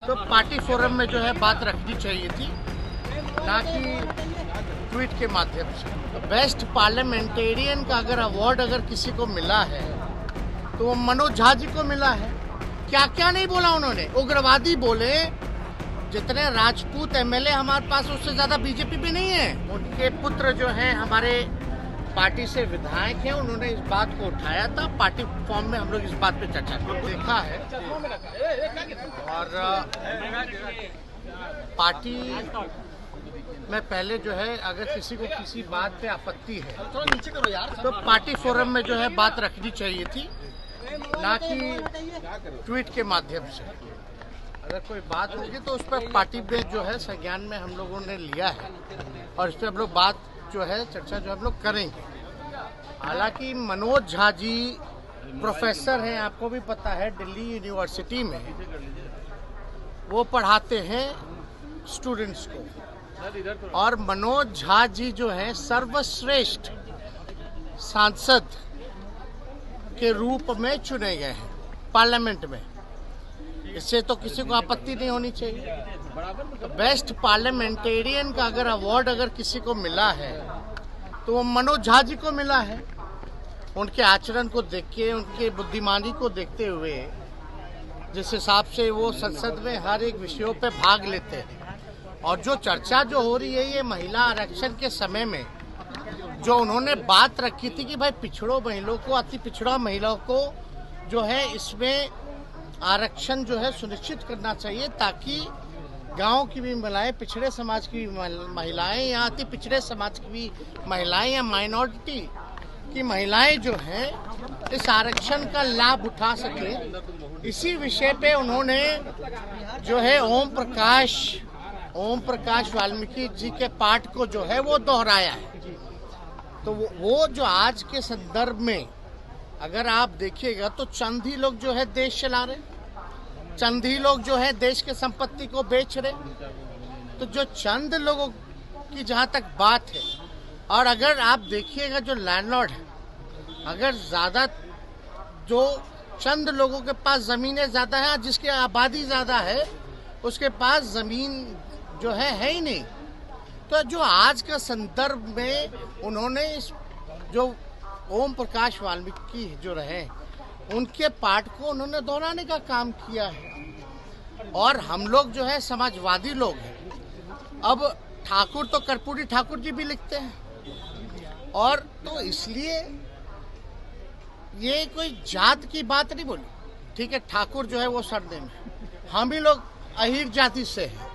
तो party forum में जो है बात रखनी चाहिए थी, ना कि ट्वीट के माध्यम से। बेस्ट पार्लियामेंटेरियन का अगर अवार्ड अगर किसी को मिला है तो वो मनोज झा जी को मिला है। क्या क्या नहीं बोला उन्होंने, उग्रवादी बोले। जितने राजपूत एमएलए हमारे पास उससे ज्यादा बीजेपी भी नहीं है। उनके पुत्र जो हैं हमारे पार्टी से विधायक हैं, उन्होंने इस बात को उठाया था। पार्टी फॉर्म में हम लोग इस बात पे चर्चा देखा है और पार्टी में पहले जो है अगर किसी को किसी बात पे आपत्ति है थोड़ा नीचे करो यार, तो पार्टी फोरम में जो है बात रखनी चाहिए थी, ना कि ट्वीट के माध्यम से। अगर कोई बात होगी तो उस पर पार्टी में जो है संज्ञान में हम लोगों ने लिया है और इस पर हम लोग बात जो है चर्चा जो हम लोग करेंगे। हालांकि मनोज झा जी प्रोफेसर हैं, आपको भी पता है, दिल्ली यूनिवर्सिटी में वो पढ़ाते हैं स्टूडेंट्स को। और मनोज झा जी जो है सर्वश्रेष्ठ सांसद के रूप में चुने गए हैं पार्लियामेंट में। इससे तो किसी को आपत्ति नहीं होनी चाहिए। बेस्ट पार्लियामेंटेरियन का अगर अवार्ड अगर किसी को मिला है तो वो मनोज झा जी को मिला है। उनके आचरण को देख के, उनके बुद्धिमानी को देखते हुए, जिस हिसाब से वो संसद में हर एक विषयों पे भाग लेते हैं। और जो चर्चा जो हो रही है ये महिला आरक्षण के समय में जो उन्होंने बात रखी थी कि भाई पिछड़ों महिलाओं को, अति पिछड़ा महिलाओं को जो है इसमें आरक्षण जो है सुनिश्चित करना चाहिए, ताकि गांव की भी महिलाएं, पिछड़े समाज की महिलाएं या अति पिछड़े समाज की भी महिलाएं या माइनॉरिटी की महिलाएं जो हैं इस आरक्षण का लाभ उठा सके। इसी विषय पे उन्होंने जो है ओम प्रकाश वाल्मीकि जी के पाठ को जो है वो दोहराया है। तो वो जो आज के संदर्भ में अगर आप देखिएगा तो चंद ही लोग जो है देश चला रहे, चंद ही लोग जो है देश के संपत्ति को बेच रहे। तो जो चंद लोगों की जहां तक बात है, और अगर आप देखिएगा जो लैंडलॉर्ड है, अगर ज्यादा जो चंद लोगों के पास जमीनें ज्यादा है, जिसकी आबादी ज्यादा है उसके पास जमीन जो है ही नहीं। तो जो आज का संदर्भ में उन्होंने इस जो ओम प्रकाश वाल्मीकि जो रहे उनके पाठ को उन्होंने दोहराने का काम किया है। और हम लोग जो है समाजवादी लोग हैं। अब ठाकुर तो कर्पूरी ठाकुर जी भी लिखते हैं, और तो इसलिए ये कोई जात की बात नहीं बोली। ठीक है, ठाकुर जो है वो सरनेम है, हम ही लोग अहीर जाति से हैं,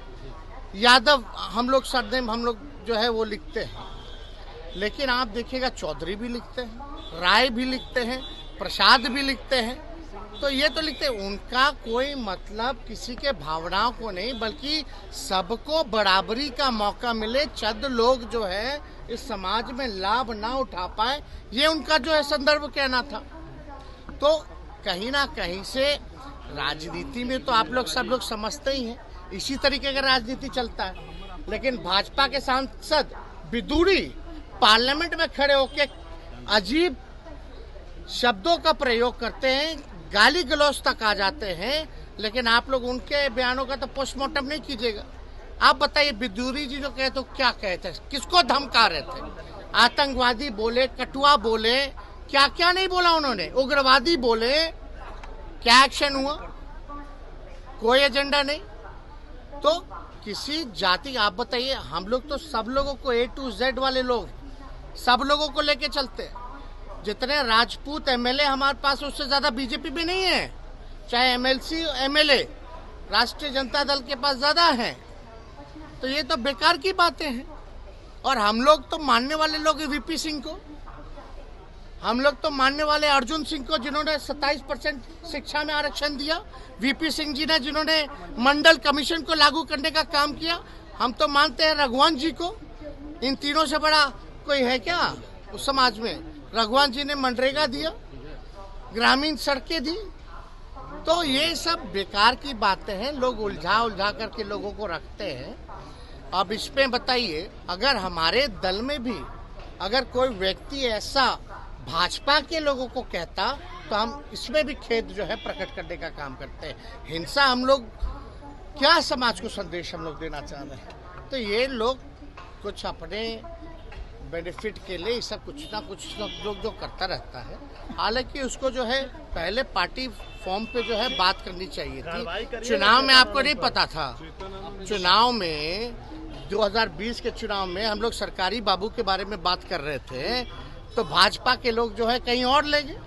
यादव हम लोग सरनेम हम लोग जो है वो लिखते हैं। लेकिन आप देखिएगा चौधरी भी लिखते हैं, राय भी लिखते हैं, प्रसाद भी लिखते हैं। तो ये तो लिखते हैं, उनका कोई मतलब किसी के भावनाओं को नहीं, बल्कि सबको बराबरी का मौका मिले, चंद लोग जो है इस समाज में लाभ ना उठा पाए, ये उनका जो है संदर्भ कहना था। तो कहीं ना कहीं से राजनीति में तो आप लोग सब लोग समझते ही हैं, इसी तरीके का राजनीति चलता है। लेकिन भाजपा के सांसद विदुरी पार्लियामेंट में खड़े होकर अजीब शब्दों का प्रयोग करते हैं, गाली गलौज तक आ जाते हैं। लेकिन आप लोग उनके बयानों का तो पोस्टमार्टम नहीं कीजिएगा। आप बताइए, विदुरी जी जो कहे तो क्या कहते हैं, किसको धमका रहे थे? आतंकवादी बोले, कटुआ बोले, क्या क्या नहीं बोला उन्होंने, उग्रवादी बोले। क्या एक्शन हुआ? कोई एजेंडा नहीं। तो किसी जाति, आप बताइए, हम लोग तो सब लोगों को A to Z वाले लोग सब लोगों को लेके चलते हैं। जितने राजपूत एमएलए हमारे पास उससे ज्यादा बीजेपी भी नहीं है, चाहे एमएलसी एमएलए राष्ट्रीय जनता दल के पास ज्यादा है। तो ये तो बेकार की बातें हैं। और हम लोग तो मानने वाले लोग वीपी सिंह को, हम लोग तो मानने वाले अर्जुन सिंह को, जिन्होंने 27% शिक्षा में आरक्षण दिया, वीपी सिंह जी ने जिन्होंने मंडल कमीशन को लागू करने का काम किया। हम तो मानते हैं रघुवंश जी को। इन तीनों से बड़ा कोई है क्या उस समाज में? रघुवंश जी ने मनरेगा दिया, ग्रामीण सड़कें दी। तो ये सब बेकार की बातें हैं, लोग उलझा करके लोगों को रखते हैं। अब इसमें बताइए, अगर हमारे दल में भी अगर कोई व्यक्ति ऐसा भाजपा के लोगों को कहता तो हम इसमें भी खेद जो है प्रकट करने का काम करते हैं। हिंसा हम लोग क्या समाज को संदेश हम लोग देना चाह रहे हैं? तो ये लोग कुछ अपने बेनिफिट के लिए सब कुछ ना कुछ लोग जो करता रहता है। हालांकि उसको जो है पहले पार्टी फॉर्म पे जो है बात करनी चाहिए थी। चुनाव में आपको नहीं पता था। चुनाव में 2020 के चुनाव में हम लोग सरकारी बाबू के बारे में बात कर रहे थे, तो भाजपा के लोग जो है कहीं और ले गए।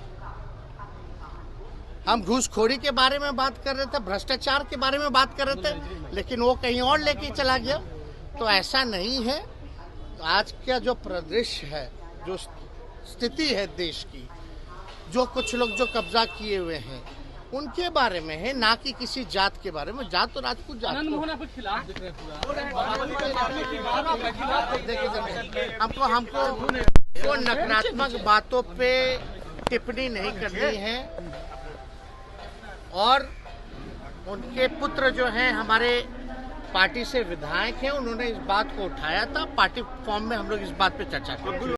हम घूसखोरी के बारे में बात कर रहे थे, भ्रष्टाचार के बारे में बात कर रहे थे, लेकिन वो कहीं और लेके चला गया। तो ऐसा नहीं है। आज का जो परिदृश्य है, जो स्थिति है देश की, जो कुछ लोग जो कब्जा किए हुए हैं उनके बारे में है, ना कि किसी जात के बारे में। जात तो राजपूत जात हमको नकारात्मक बातों पे टिप्पणी नहीं करनी है। और उनके पुत्र जो हैं हमारे पार्टी से विधायक हैं, उन्होंने इस बात को उठाया था। पार्टी फॉर्म में हम लोग इस बात पे चर्चा की।